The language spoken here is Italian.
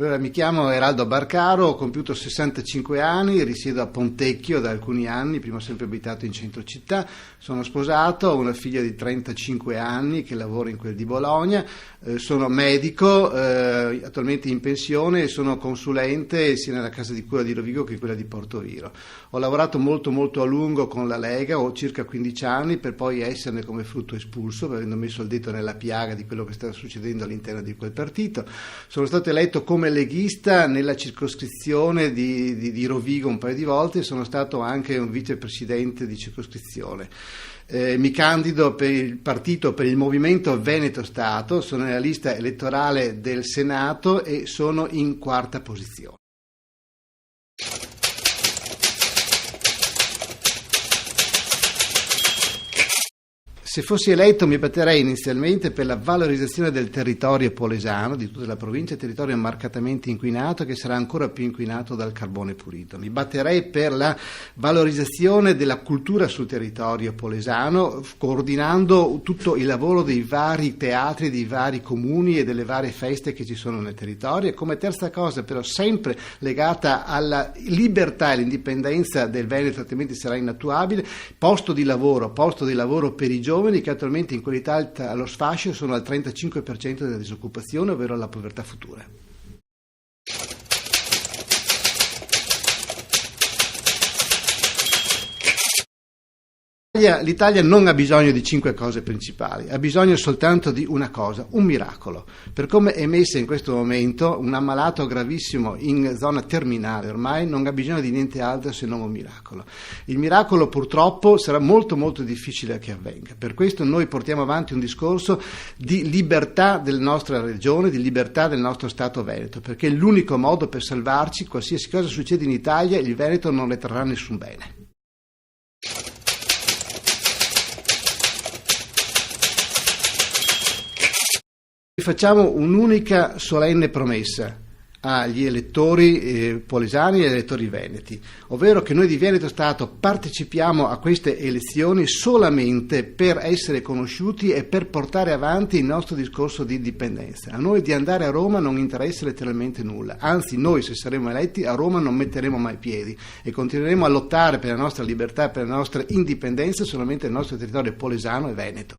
Allora, mi chiamo Eraldo Barcaro, ho compiuto 65 anni, risiedo a Pontecchio da alcuni anni, prima ho sempre abitato in centro città, sono sposato, ho una figlia di 35 anni che lavora in quel di Bologna, sono medico, attualmente in pensione e sono consulente sia nella casa di cura di Rovigo che in quella di Portoviro. Ho lavorato molto a lungo con la Lega, ho circa 15 anni per poi esserne come frutto espulso, avendo messo il dito nella piaga di quello che stava succedendo all'interno di quel partito. Sono stato eletto come leghista nella circoscrizione di Rovigo un paio di volte e sono stato anche un vicepresidente di circoscrizione. Mi candido per il partito, per il Movimento Veneto Stato, sono nella lista elettorale del Senato e sono in quarta posizione. Se fossi eletto mi batterei inizialmente per la valorizzazione del territorio polesano, di tutta la provincia, territorio marcatamente inquinato che sarà ancora più inquinato dal carbone pulito. Mi batterei per la valorizzazione della cultura sul territorio polesano, coordinando tutto il lavoro dei vari teatri, dei vari comuni e delle varie feste che ci sono nel territorio. E come terza cosa, però sempre legata alla libertà e all'indipendenza del Veneto, altrimenti sarà inattuabile, posto di lavoro per i giovani che attualmente in quell'Italia allo sfascio sono al 35% della disoccupazione, ovvero la povertà futura. L'Italia non ha bisogno di 5 cose principali, ha bisogno soltanto di una cosa, un miracolo. Per come è messa in questo momento, un ammalato gravissimo in zona terminale ormai non ha bisogno di niente altro se non un miracolo. Il miracolo purtroppo sarà molto difficile che avvenga. Per questo noi portiamo avanti un discorso di libertà della nostra regione, di libertà del nostro Stato Veneto, perché è l'unico modo per salvarci. Qualsiasi cosa succede in Italia, il Veneto non ne trarrà nessun bene. Facciamo un'unica solenne promessa agli elettori polesani e agli elettori veneti, ovvero che noi di Veneto Stato partecipiamo a queste elezioni solamente per essere conosciuti e per portare avanti il nostro discorso di indipendenza. A noi di andare a Roma non interessa letteralmente nulla, anzi noi se saremo eletti a Roma non metteremo mai piedi e continueremo a lottare per la nostra libertà e per la nostra indipendenza solamente nel nostro territorio polesano e veneto.